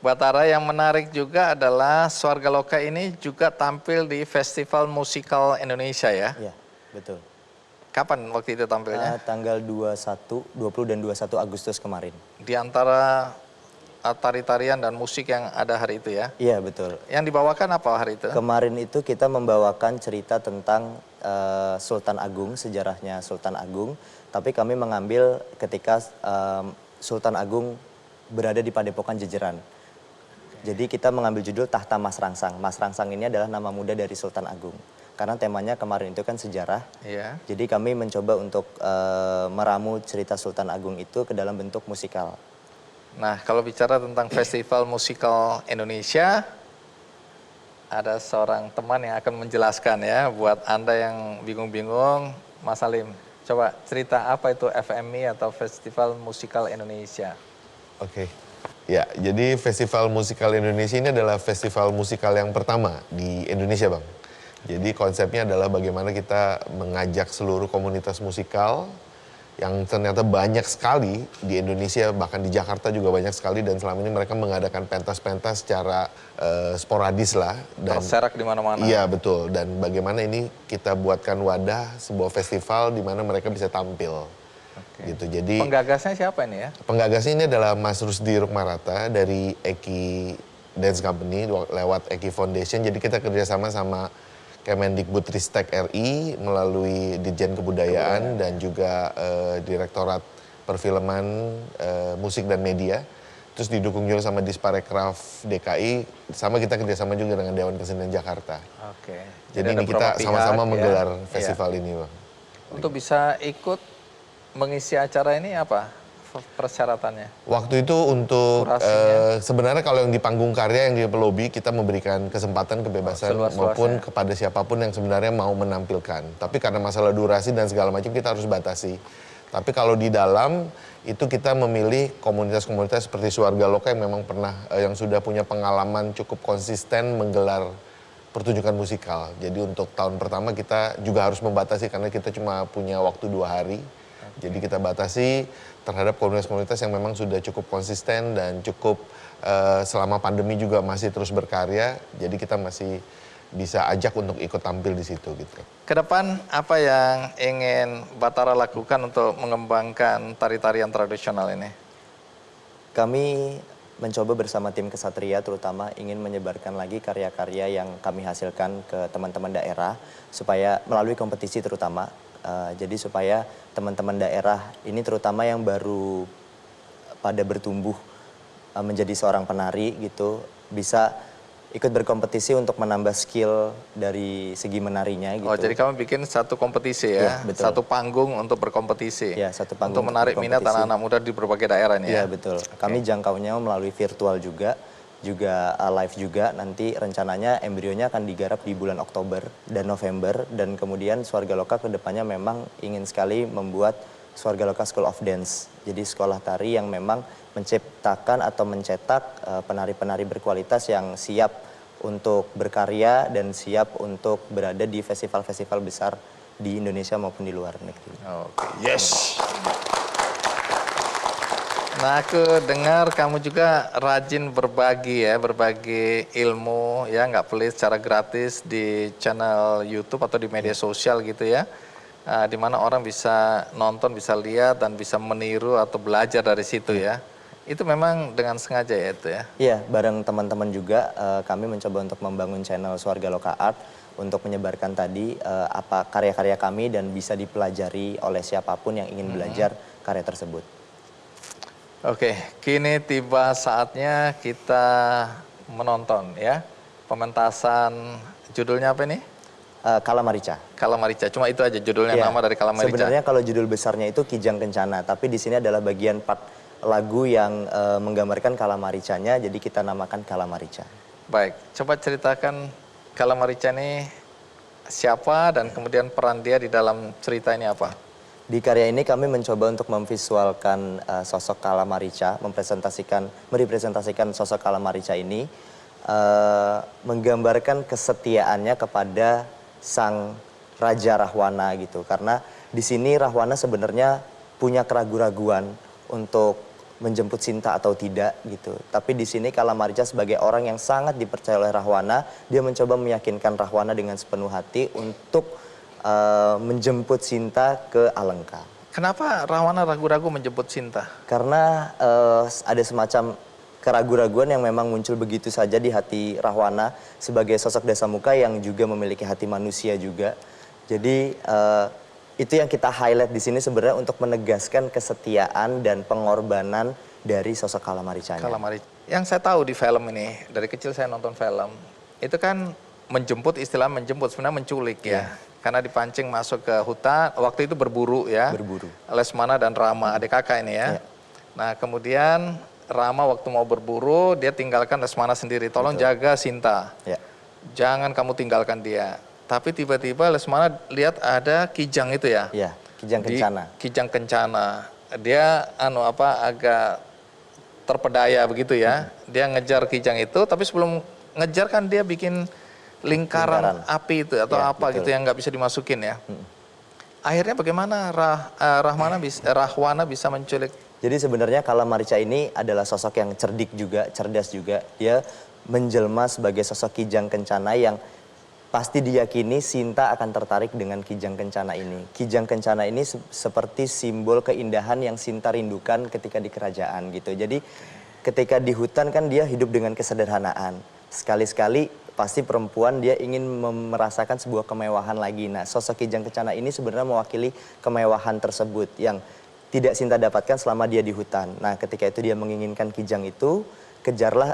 Batara, yang menarik juga adalah Swarga Loka ini juga tampil di Festival Musikal Indonesia ya? Iya, betul. Kapan waktu itu tampilnya? Tanggal 21, 20 dan 21 Agustus kemarin. Di antara tari-tarian dan musik yang ada hari itu ya? Iya, betul. Yang dibawakan apa hari itu? Kemarin itu kita membawakan cerita tentang Sultan Agung, sejarahnya Sultan Agung. Tapi kami mengambil ketika Sultan Agung berada di Padepokan Jejeran. Jadi kita mengambil judul Tahta Mas Rangsang. Mas Rangsang ini adalah nama muda dari Sultan Agung. Karena temanya kemarin itu kan sejarah. Iya. Jadi kami mencoba untuk meramu cerita Sultan Agung itu ke dalam bentuk musikal. Nah, kalau bicara tentang Festival Musikal Indonesia, ada seorang teman yang akan menjelaskan ya buat Anda yang bingung-bingung. Mas Salim, coba cerita apa itu FMI atau Festival Musikal Indonesia? Oke. Ya, jadi Festival Musikal Indonesia ini adalah festival musikal yang pertama di Indonesia, Bang. Jadi konsepnya adalah bagaimana kita mengajak seluruh komunitas musikal yang ternyata banyak sekali di Indonesia, bahkan di Jakarta juga banyak sekali, dan selama ini mereka mengadakan pentas-pentas secara sporadis lah. Dan terserak di mana-mana. Iya, betul. Dan bagaimana ini kita buatkan wadah sebuah festival di mana mereka bisa tampil. Gitu. Jadi penggagasnya siapa ini ya? Penggagasnya ini adalah Mas Rusdi Rukmarata dari Eki Dance Company lewat Eki Foundation. Jadi kita kerjasama sama Kemendikbudristek RI melalui Ditjen Kebudayaan dan juga Direktorat Perfilman, Musik dan Media. Terus didukung juga sama Disparekraf DKI, sama kita kerjasama juga dengan Dewan Kesenian Jakarta. Oke. Jadi ini kita sama-sama menggelar festival ini, Bang. Untuk bisa ikut mengisi acara ini apa persyaratannya? Waktu itu untuk sebenarnya kalau yang di panggung karya yang di pelobi kita memberikan kesempatan kebebasan maupun kepada siapapun yang sebenarnya mau menampilkan. Tapi karena masalah durasi dan segala macam kita harus batasi. Tapi kalau di dalam itu kita memilih komunitas-komunitas seperti Swarga Loka yang memang pernah yang sudah punya pengalaman cukup konsisten menggelar pertunjukan musikal. Jadi untuk tahun pertama kita juga harus membatasi karena kita cuma punya waktu 2 hari. Jadi kita batasi terhadap komunitas-komunitas yang memang sudah cukup konsisten dan cukup selama pandemi juga masih terus berkarya. Jadi kita masih bisa ajak untuk ikut tampil di situ gitu. Kedepan apa yang ingin Batara lakukan untuk mengembangkan tari-tarian tradisional ini? Kami mencoba bersama tim Kesatria terutama ingin menyebarkan lagi karya-karya yang kami hasilkan ke teman-teman daerah supaya melalui kompetisi terutama. Jadi supaya teman-teman daerah ini terutama yang baru pada bertumbuh menjadi seorang penari gitu bisa ikut berkompetisi untuk menambah skill dari segi menarinya gitu. Oh, jadi kamu bikin satu kompetisi ya? Betul. Satu panggung untuk berkompetisi? Ya, satu panggung untuk menarik minat anak-anak muda di berbagai daerah ini ya? Iya, betul. Kami jangkaunya melalui virtual juga live juga. Nanti rencananya embrionya akan digarap di bulan Oktober dan November. Dan kemudian Swarga Loka kedepannya memang ingin sekali membuat Swarga Loka School of Dance. Jadi sekolah tari yang memang menciptakan atau mencetak penari-penari berkualitas yang siap untuk berkarya dan siap untuk berada di festival-festival besar di Indonesia maupun di luar negeri. Oke, yes. Nah, aku dengar kamu juga rajin berbagi ya, berbagi ilmu ya, nggak pelit secara gratis di channel YouTube atau di media sosial gitu ya. Di mana orang bisa nonton, bisa lihat dan bisa meniru atau belajar dari situ ya. Itu memang dengan sengaja ya itu ya? Iya, bareng teman-teman juga kami mencoba untuk membangun channel Swarga Loka Art untuk menyebarkan tadi apa karya-karya kami dan bisa dipelajari oleh siapapun yang ingin belajar karya tersebut. Oke, kini tiba saatnya kita menonton ya pementasan, judulnya apa ini? Kalamarica. Kalamarica, cuma itu aja judulnya nama dari Kalamarica. Sebenarnya kalau judul besarnya itu Kijang Kencana, tapi di sini adalah bagian part lagu yang menggambarkan Kalamaricanya, jadi kita namakan Kalamarica. Baik, coba ceritakan Kalamarica ini siapa dan kemudian peran dia di dalam cerita ini apa? Di karya ini kami mencoba untuk memvisualkan sosok Kalamarica, merepresentasikan sosok Kalamarica ini, menggambarkan kesetiaannya kepada sang Raja Rahwana gitu. Karena di sini Rahwana sebenarnya punya keraguan-raguan untuk menjemput Sinta atau tidak gitu. Tapi di sini Kala Marica sebagai orang yang sangat dipercaya oleh Rahwana, dia mencoba meyakinkan Rahwana dengan sepenuh hati untuk menjemput Sinta ke Alengka. Kenapa Rahwana ragu-ragu menjemput Sinta? Karena ada semacam keraguan-raguan yang memang muncul begitu saja di hati Rahwana sebagai sosok Dasamuka yang juga memiliki hati manusia juga. Jadi itu yang kita highlight di sini sebenarnya untuk menegaskan kesetiaan dan pengorbanan dari sosok Kala Maricanya. Kala Marica. Yang saya tahu di film ini, dari kecil saya nonton film, itu kan menjemput, istilah menjemput sebenarnya menculik ya. Karena dipancing masuk ke hutan, waktu itu berburu ya. Berburu. Lesmana dan Rama, adik kakak ini ya. Nah kemudian Rama waktu mau berburu, dia tinggalkan Lesmana sendiri. Tolong jaga Sinta. Ya. Jangan kamu tinggalkan dia. Tapi tiba-tiba Lesmana lihat ada kijang itu ya. Iya, Kijang Kencana. Kijang Kencana. Dia agak terpedaya begitu ya. Dia ngejar kijang itu, tapi sebelum ngejar kan dia bikin lingkaran api itu atau Ya, apa betul. gitu yang nggak bisa dimasukin ya. Akhirnya bagaimana Rahwana bisa menculik? Jadi sebenarnya Kala Marica ini adalah sosok yang cerdik juga, cerdas juga. Dia menjelma sebagai sosok Kijang Kencana yang pasti diyakini Sinta akan tertarik dengan Kijang Kencana ini. Kijang Kencana ini seperti simbol keindahan yang Sinta rindukan ketika di kerajaan gitu. Jadi ketika di hutan kan dia hidup dengan kesederhanaan. Sekali-sekali pasti perempuan dia ingin merasakan sebuah kemewahan lagi. Nah, sosok Kijang Kencana ini sebenarnya mewakili kemewahan tersebut yang tidak Sinta dapatkan selama dia di hutan. Nah, ketika itu dia menginginkan kijang itu,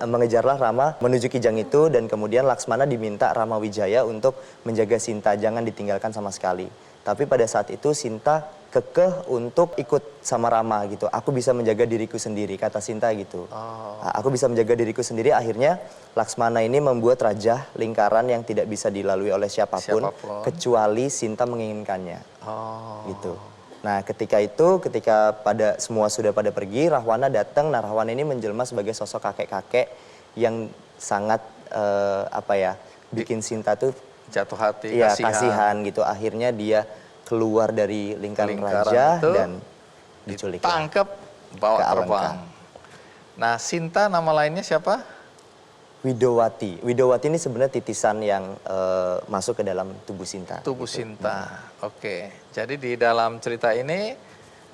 mengejarlah Rama menuju kijang itu, dan kemudian Laksmana diminta Rama Wijaya untuk menjaga Sinta, jangan ditinggalkan sama sekali. Tapi pada saat itu Sinta kekeh untuk ikut sama Rama gitu. Aku bisa menjaga diriku sendiri, kata Sinta gitu. Nah, aku bisa menjaga diriku sendiri, akhirnya Laksmana ini membuat rajah lingkaran yang tidak bisa dilalui oleh siapapun. Kecuali Sinta menginginkannya. Gitu. Nah, ketika semua sudah pada pergi, Rahwana datang. Nah, Rahwana ini menjelma sebagai sosok kakek-kakek yang sangat bikin Sinta tuh Jatuh hati, ya, kasihan gitu. Akhirnya dia keluar dari lingkaran raja dan diculik. Tangkep, bawa ke terbang. Nah, Sinta nama lainnya siapa? Widowati. Widowati ini sebenarnya titisan yang masuk ke dalam tubuh Sinta. Tubuh Sinta. Oke. Jadi di dalam cerita ini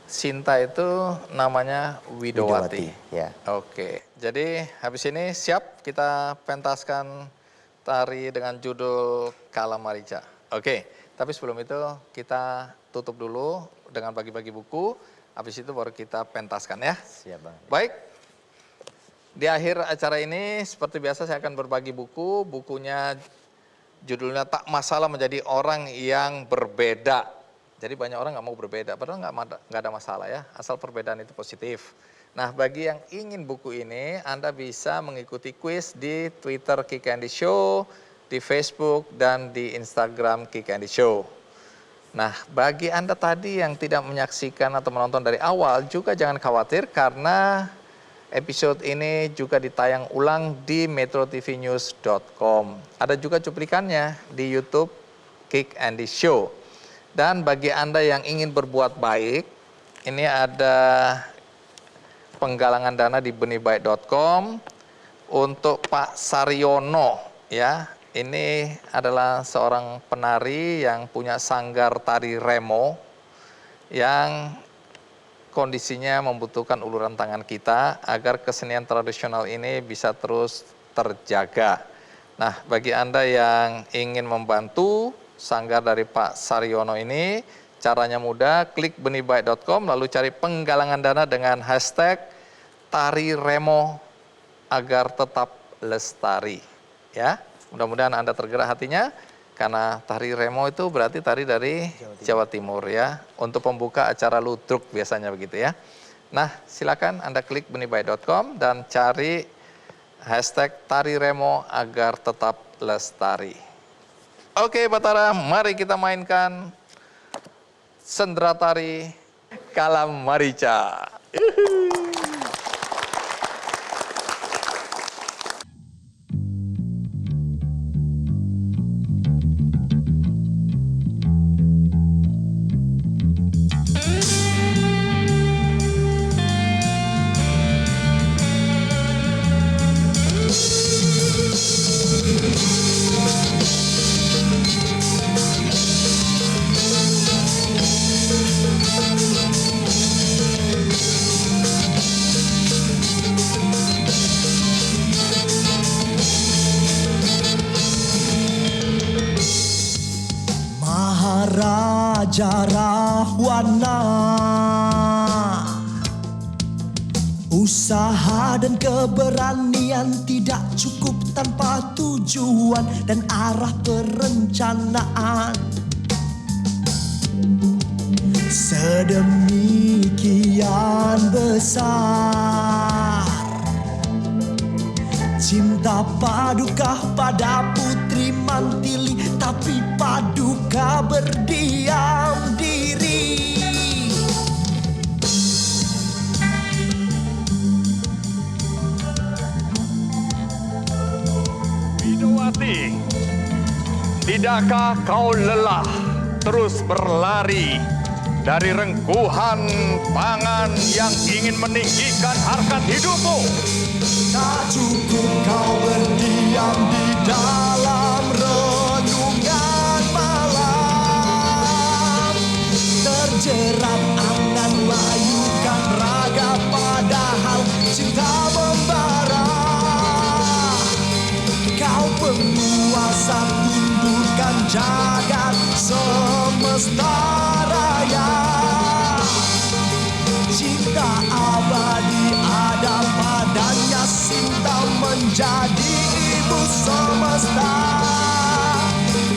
Sinta itu namanya Widowati. Ya. Oke. Jadi habis ini siap kita pentaskan tari dengan judul Kala Marica. Oke. Tapi sebelum itu kita tutup dulu dengan bagi-bagi buku. Habis itu baru kita pentaskan ya. Siap, Bang. Baik. Di akhir acara ini seperti biasa saya akan berbagi buku. Bukunya judulnya Tak Masalah Menjadi Orang Yang Berbeda. Jadi banyak orang nggak mau berbeda, padahal nggak ada masalah ya, asal perbedaan itu positif. Nah, bagi yang ingin buku ini, Anda bisa mengikuti kuis di Twitter Kick Andy Show, di Facebook, dan di Instagram Kick Andy Show. Nah, bagi Anda tadi yang tidak menyaksikan atau menonton dari awal, juga jangan khawatir karena episode ini juga ditayang ulang di metrotvnews.com. Ada juga cuplikannya di YouTube Kick Andy Show. Dan bagi Anda yang ingin berbuat baik, ini ada penggalangan dana di benihbaik.com untuk Pak Saryono ya. Ini adalah seorang penari yang punya sanggar tari remo yang kondisinya membutuhkan uluran tangan kita agar kesenian tradisional ini bisa terus terjaga. Nah, bagi Anda yang ingin membantu sanggar dari Pak Saryono ini, caranya mudah, klik benihbaik.com lalu cari penggalangan dana dengan hashtag tari remo agar tetap lestari. Ya, mudah-mudahan Anda tergerak hatinya karena tari remo itu berarti tari dari Jawa Timur ya. Untuk pembuka acara ludruk biasanya begitu ya. Nah, silakan Anda klik benihbaik.com dan cari hashtag tari remo agar tetap lestari. Oke, Batara, mari kita mainkan sendera tari Kala Marica. Raja Rahwana. Usaha dan keberanian tidak cukup tanpa tujuan dan arah perencanaan. Sedemikian besar cinta Paduka pada Putri Mantili, tapi Paduka berdiam diri. Widowati, tidakkah kau lelah terus berlari dari rengkuhan pangan yang ingin meninggikan harkat hidupmu? Tak cukup kau berdiam di dalam renungan malam, terjerat angan layukan raga, padahal cinta membara. Kau penguasa tundukkan jagat semesta raya. Cinta abadi ada padanya, Sinta menjadi ibu semesta.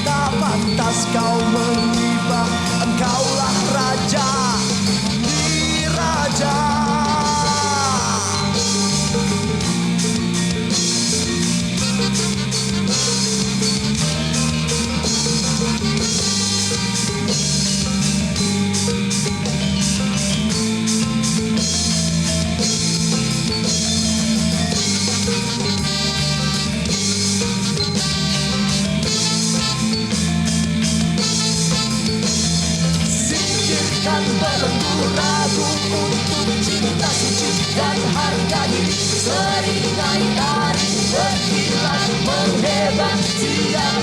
Tak pantas kau mengiba, engkaulah raja di raja. Singkirkan belenggu ragu untuk cinta suci dan harga diri. Seringai tarik berkilat menghebat siang